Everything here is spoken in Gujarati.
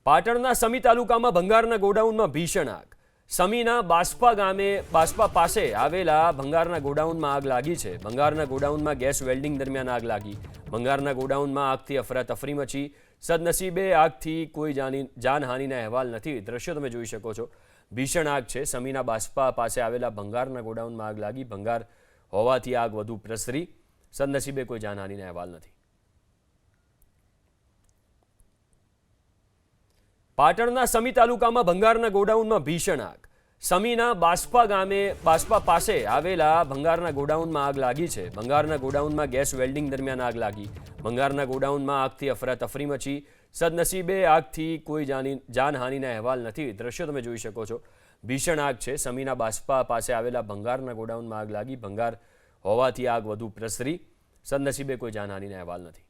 પાટણના સમી તાલુકામાં ભંગારના ગોડાઉનમાં ભીષણ આગ. સમીના બાસ્પા પાસે આવેલા ભંગારના ગોડાઉનમાં આગ લાગી છે. ભંગારના ગોડાઉનમાં ગેસ વેલ્ડિંગ દરમિયાન આગ લાગી. ભંગારના ગોડાઉનમાં આગથી અફરાતફરી મચી. સદનસીબે આગથી કોઈ જાનહાનિના અહેવાલ નથી. દ્રશ્યો તમે જોઈ શકો છો. ભીષણ આગ છે. સમીના બાસ્પા પાસે આવેલા ભંગારના ગોડાઉનમાં આગ લાગી. ભંગાર હોવાથી આગ વધુ પ્રસરી. સદનસીબે કોઈ જાનહાનિના અહેવાલ નથી. પાટણના સમી તાલુકામાં ભંગારના ગોડાઉનમાં ભીષણ આગ. સમીના બાસ્પા પાસે આવેલા ભંગારના ગોડાઉનમાં આગ લાગી છે. ભંગારના ગોડાઉનમાં ગેસ વેલ્ડિંગ દરમિયાન આગ લાગી. ભંગારના ગોડાઉનમાં આગથી અફરાતફરી મચી. સદનસીબે આગથી કોઈ જાનહાનિના અહેવાલ નથી. દ્રશ્યો તમે જોઈ શકો છો. ભીષણ આગ છે. સમીના બાસ્પા પાસે આવેલા ભંગારના ગોડાઉનમાં આગ લાગી. ભંગાર હોવાથી આગ વધુ પ્રસરી. સદનસીબે કોઈ જાનહાનિના અહેવાલ નથી.